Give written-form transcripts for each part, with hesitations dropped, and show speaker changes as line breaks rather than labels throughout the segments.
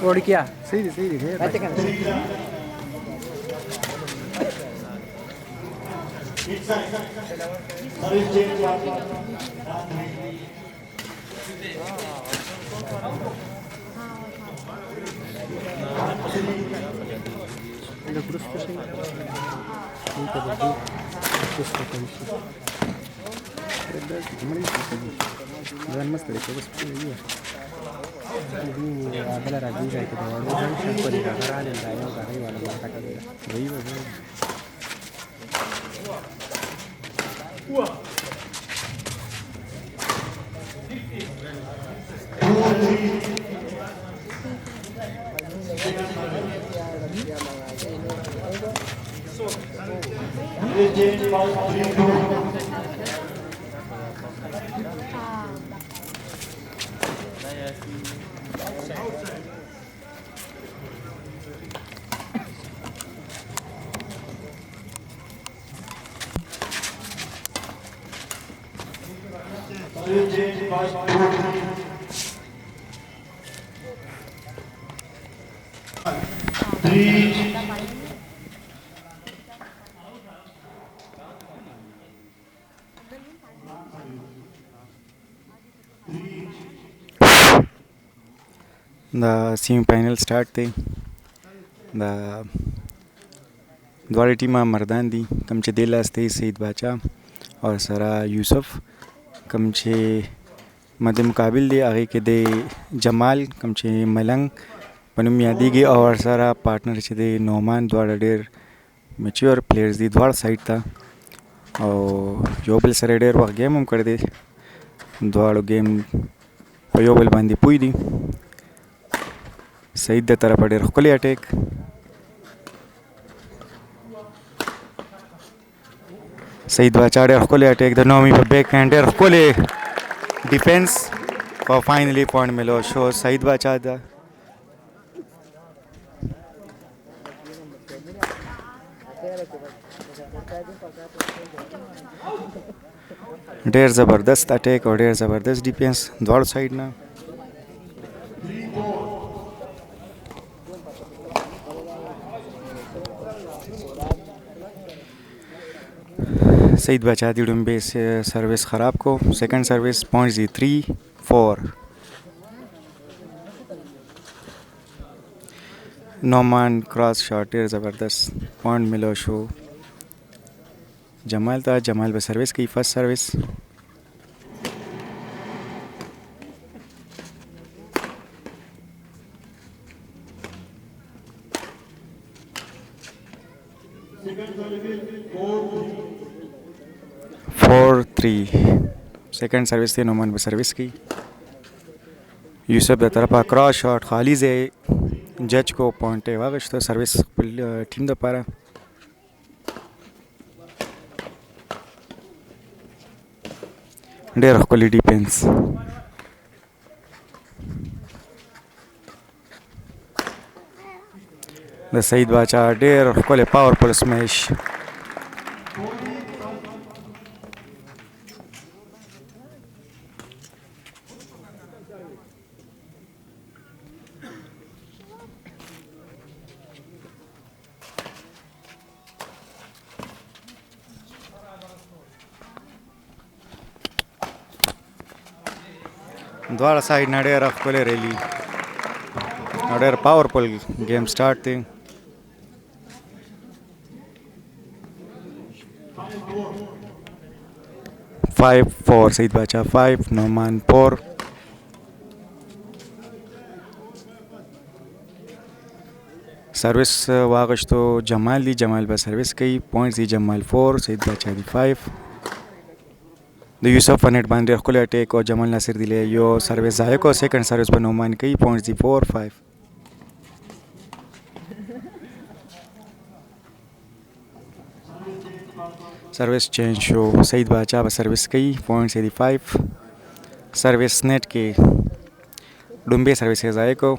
और क्या सही सही है मस्त बला राजी का तो शांत करा वही
The semi-final start थे د دواړه ټیمه مردان دي کوم چې دې لاس دی سید باچا او سره یوسف کوم چې مد مقابل دی هغې کې دی جمال کوم چې ملنګ په نوم یادېږي او ورسره پارټنر چې دی نعمان دواړه ډېر میچور پلیئرز دي دواړه سایډ ته او یو بل سره ډېر وخت ګیم هم کړی دی دواړو ګیم په یو بل باندې پوه دي سعید د طرفه ډېر ښکلی اټیک سعید باچا ډېر ښکلی اټیک د نومي په بیک هینډ ډېر ښکلی ډیفینس او فاینلی پوینټ ملو شو سعید باچا ته ډېر زبردست اټیک او ډېر زبردست ډیفینس دواړو سایډ نه سعید باچا دی ډومبې سروس خراب کو سیکنډ سروس پوینټس دی 3-4 نومان کراس شاٹ ډېر زبردست پوینټ ملو شو جمال ته جمال به سروس کوي فرست سروس सेकंड सर्विस थे नोमान पे सर्विस की यूसुफ द तरफा क्रॉस शॉट खाली से जज को पॉइंट है वागश तो सर्विस टीम द पारा डेर ښکلی डिफेंस د سعید باچا ډېر ښکلی پاورفل سمیش دواړه سایډ نه ډېره ښکلې ریلي او ډېر پاورفل ګیم سټارټ دی 5-4 سعید باچا 5 نعمان 4 सर्विस वागश्तो जमाल दी जमाल बा सर्विस कई पॉइंट्स दी जमाल 4 सईद बाचा दी 5 द यूसुफ नेट बांधे खुले अटैक और जमाल नासिर दिले यो सर्विस जाए को सेकंड सर्विस पर नोमान कई पॉइंट्स दी 4-5 सर्विस चेंज शो सईद बाचा बा सर्विस कई पॉइंट्स दी 5 सर्विस नेट के डुम्बे सर्विस जाए को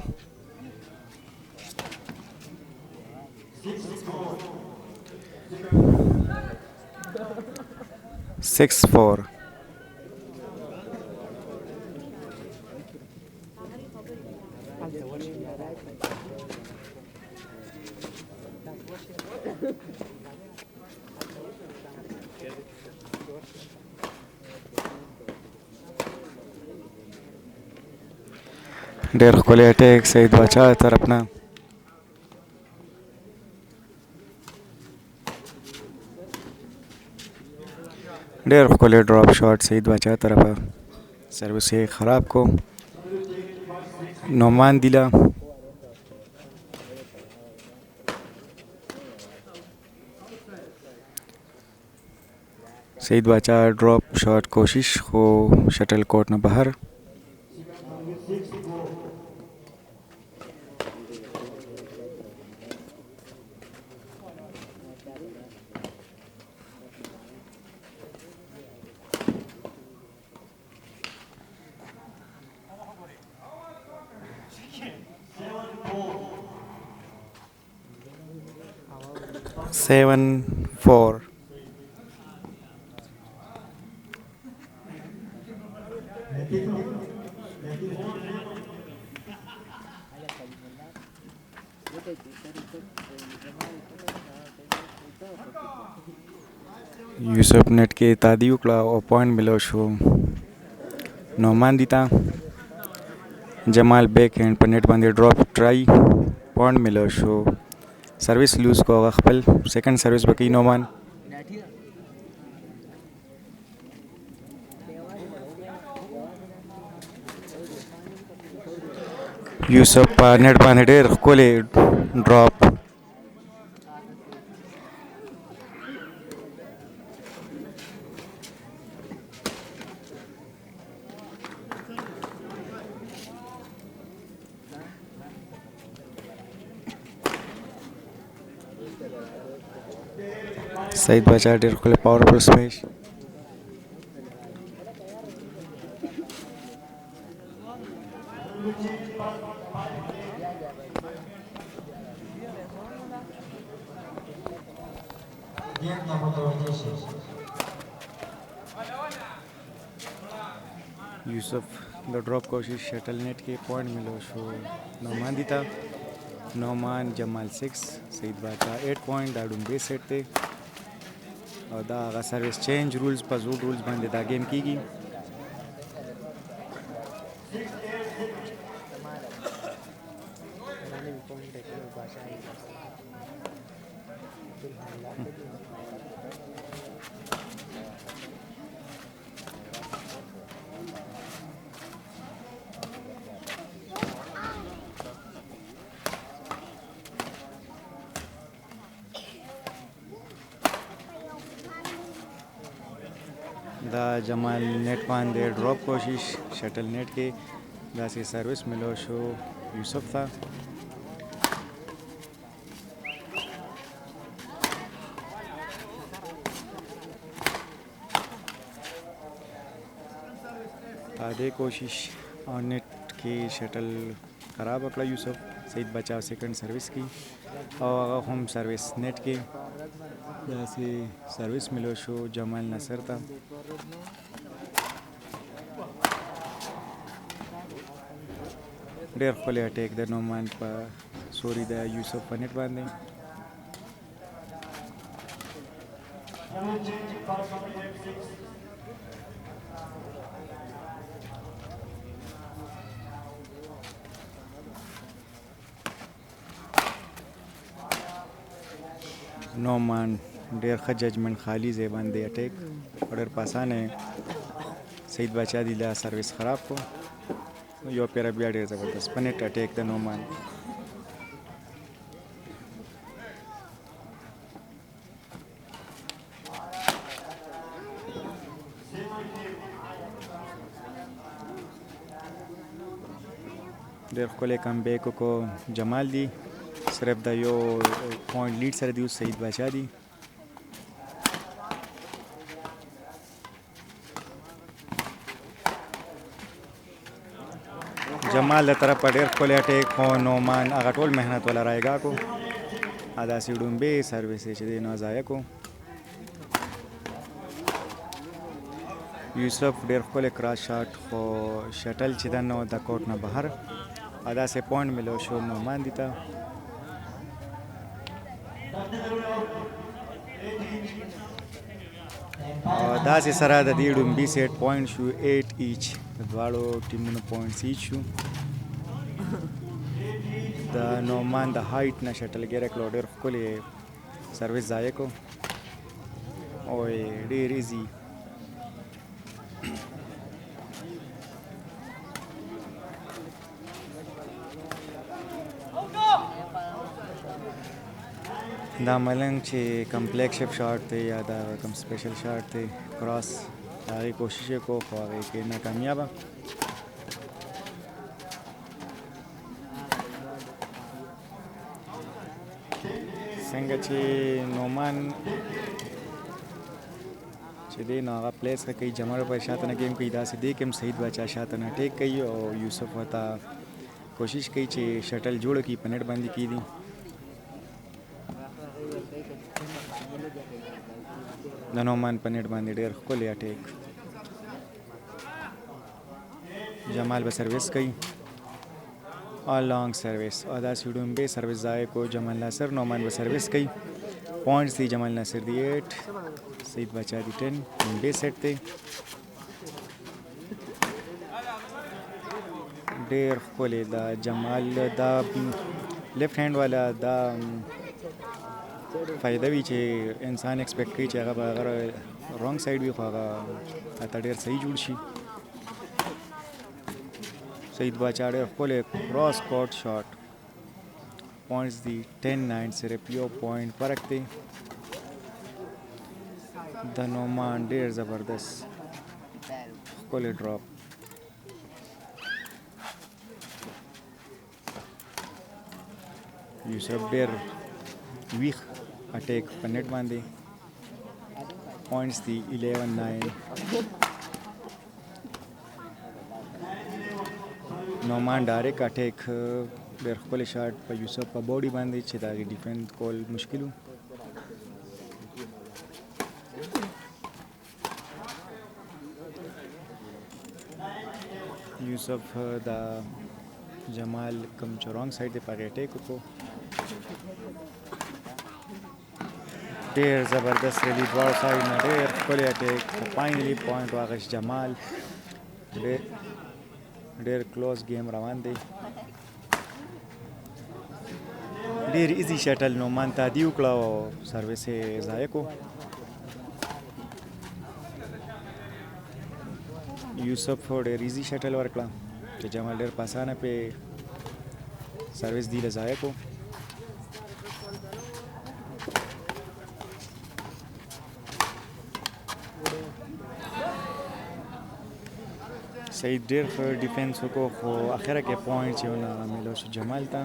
6-4 ډېر ښکلی اټیک سعید باچا طرف نه. ډېر ښکلی ډراپ شاٹ سعید باچا طرفه. سروس یې خراب کو. نعمان دیله سعید باچا ड्रॉप शॉट कोशिश खो शटल कोर्ट न बाहर. सेवन 4. यूसुफ नेट के तादी उकड़ा और पॉइंट मिलो शो. नौमान दीता जमाल बैक हैंड पर नेट बंदे ड्रॉप ट्राई पॉइंट मिलो शो. सर्विस लूज को खपल सेकंड सर्विस बकी नौमान. यूसुफ पर नेट बांधे ढेर कोले ड्रॉप. सईद बाचा ढेर कोले powerful smash. Yusuf the drop कोशिश शटल नेट के पॉइंट मिलो शो. नौमान दीता नौमान जमाल 6 सईद बाचा 8 पॉइंट दाडूम बे सेट थे. और दा सर्विस चेंज रूल्स पर जो रूल्स बांधे दा गेम कीगी. दा जमाल नेट बांधे ड्रॉप कोशिश शटल नेट के दा से सर्विस मिलो शो यूसुफ था. आधे कोशिश और नेट की शटल ख़राब अकड़ा यूसुफ. सईद बचाव सेकंड सर्विस की और होम सर्विस नेट के जैसे सर्विस मिलो शो जमाल नसर था. ढेर खोले अटैक द नौमान पर सोरी द यूसुफ पर नेट बांधे. नौमान ढेर ख जजमेंट खाली जेबान दे अटैक और पासान है. सईद बाचा दिला सर्विस ख़राब को यो पेरा बिया ढेर ज़बरदस्त पनेट अटैक द नौमान. ढेर खोले कम बैक को जमाल दी सिर्फ द यो पॉइंट लीड सर दी सईद बाचा दी. जमाल तरफ पर ढेर खोले अटैक हो नौमान आगा टोल मेहनत वाला रहेगा को आधा सीडूम बे सर्विस दे नजाया को. यूसुफ ढेर खोले क्रॉस शॉट हो शटल चिदन द कोर्ट न बाहर आधा से पॉइंट मिलो शो नोमान दिता और दा से सरा द दी डुम्बी सेट पॉइंट शू 8 ईच द्वाड़ो टीमों पॉइंट्स ईच शू द नोमान द हाइट ना शटल गेरे क्लोडर कोले सर्विस जाए को ओए डेर इजी دا ملنګ چې کمپلیکس شاټ ته یا دا کم سپیشل شاټ ته کراس هغه کوشش کو خو هغه کې ناکامیابه څنګه چې نومان چې دی نو هغه پلیس کوي جمال پر شاته نه گیم کوي دا سې دی کوم سعید بچا شاته نه ټیک کوي او یوسف وتا کوشش کوي چې شټل جوړ کی پنټ باندې کی دي د نومان پنټ باندې ډېر ښکلی اټیک جمال به سروس کوي اور لانگ سروس اور دا سیډومبے سروس ضایع کو جمال ناصر نومان به سروس کوي پوائنٹس دی جمال ناصر دی 8 سعید بچا دی 10 بے سیٹ ته ډېر ښکلی دا جمال دا لیفٹ هینډ والا دا فائدہ وی چې انسان ایکسپیکټ کوي چې هغه به اگر رانګ سایډ وي خو هغه هلته ډېر صحیح جوړ شي سعید باچا ډېر ښکلی کراس کوټ شاټ پوائنټس دی 10-9 صرف یو پوائنټ فرق دی د نومان ډېر زبردست ښکلی ډراپ یوسف ډېر ویښ اٹیک په نیټ باندې پوائنټس دی 11-9 نومان ډایرک اٹیک ډېر ښکلی شاټ په یوسف په باډي باندې چې د هغې ډیفینس کول مشکل و یوسف دا جمال کوم چې رانګ سایډ دی په هغې اټیک وکړو ډېر زبردست ریلی دواړو سایډ نه ډېر ښکلی اټیک فاینلي پوینټ واخیست جمال ډېر کلوز گیم روان دی ډېر ایزي شټل نومان تعدي وکړه او سروس یې ضایع کړو یوسف ډېر ایزي شټل ورکړه چې جمال ډېر په اسانه پې سروس دی له ضایع کړو سعید ډېر ښه ډیفینس وکړو خو اخره کې پوینټ چې ونه میلاو شو جمال ته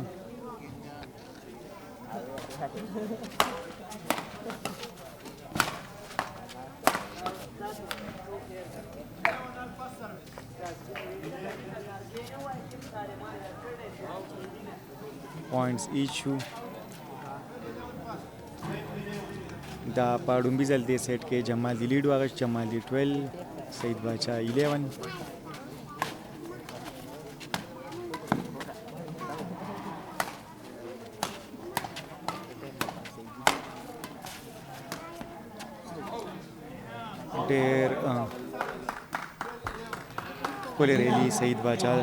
پوینټس ایچ شو دا په ډومبي ځل دې سیټ کې جمال دی لیډ واغشت جمال دی 12 سعید باچا 11 ډېر ښکلی ریلی سعید باچا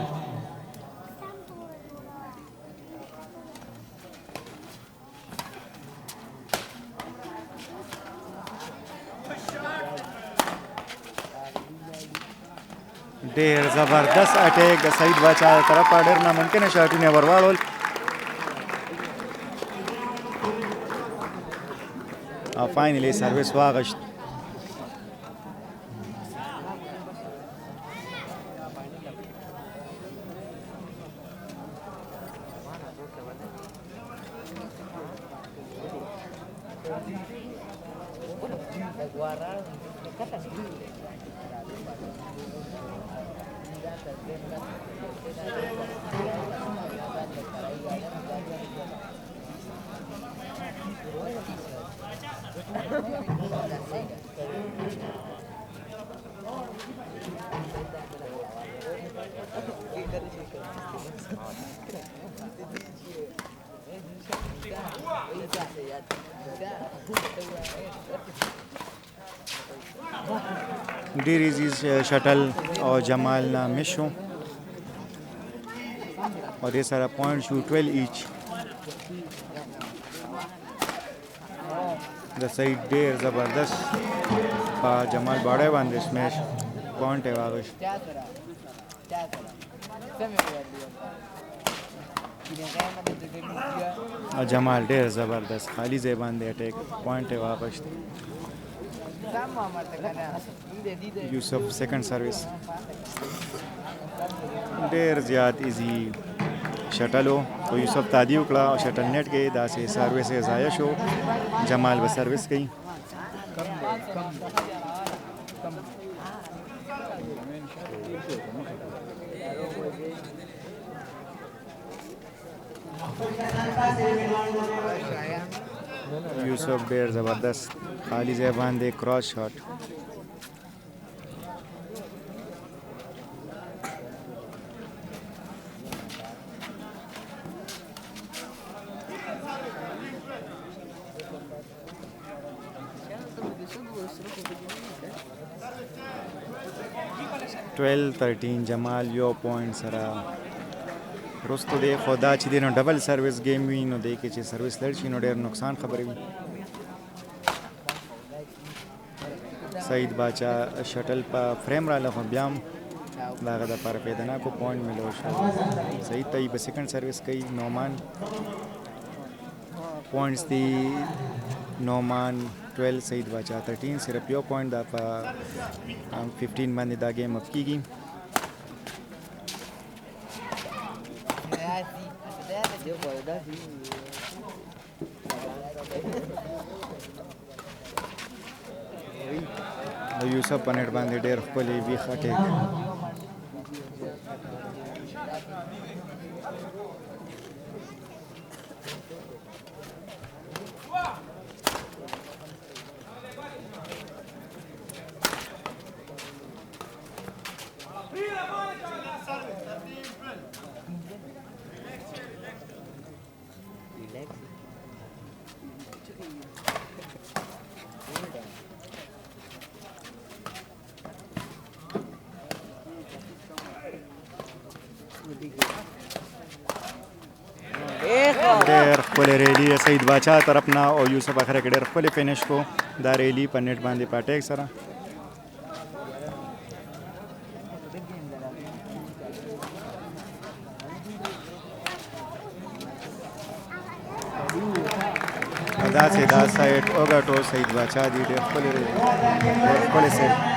ډېر زبردست اټیک د سعید باچا طرفه ډېر ناممکنه شاټونه ورواړول او فاینلي سروس واغشت ډېر ایزي شټل او جمال نه مس شو او دې سره پوینټ شو 12 ایچ. د سعید ډېر زبردست په جمال باړی باندې سمیش پوینټ یې واغېست. او جمال ډېر زبردست خالي ځای باندې اټیک پوینټ یې واغېست. یوسف سیکنډ سرویس ډېر زیات ایزي شټل و خو یوسف تادي وکړه او شټل نیټ کې داسې سرویس یې ضایع شو. جمال به سرویس کوي. یوسف ډېر زبردست خالي ځای باندې کراس شاټ. ټویل 13 جمال یو پوینټ سره رستو دی. خو دا چې دی نو ډبل سرویس گیم وي نو دی کې چې سرویس لړ شي نو ډېر نقصان خبرې وي. سعید باچا شټل په فریم راله خو بیا هم د هغه دپاره پیداناکو پوینټ میلو شو. سعید ته یې به سیکنډ سرویس کوي. نومان پوینټس دی نومان 12 سعید باچا 13 صرف یو پوینټ دا په 15 باندې دا گیم اپ کیږي. د یوسف په نیټ باندې ډېر ښکلی ویښ اټیک. ډېر ښکلی ریلي د سعید باچا طرف نه او یوسف اخره کې ډېر ښکلی فینش کو دا ریلي په نیټ باندې په اټیک سره. داسې دا سایډ وګټو سعید باچا دی ډېر ښکلی ریلي ډېر ښکلی سایډ.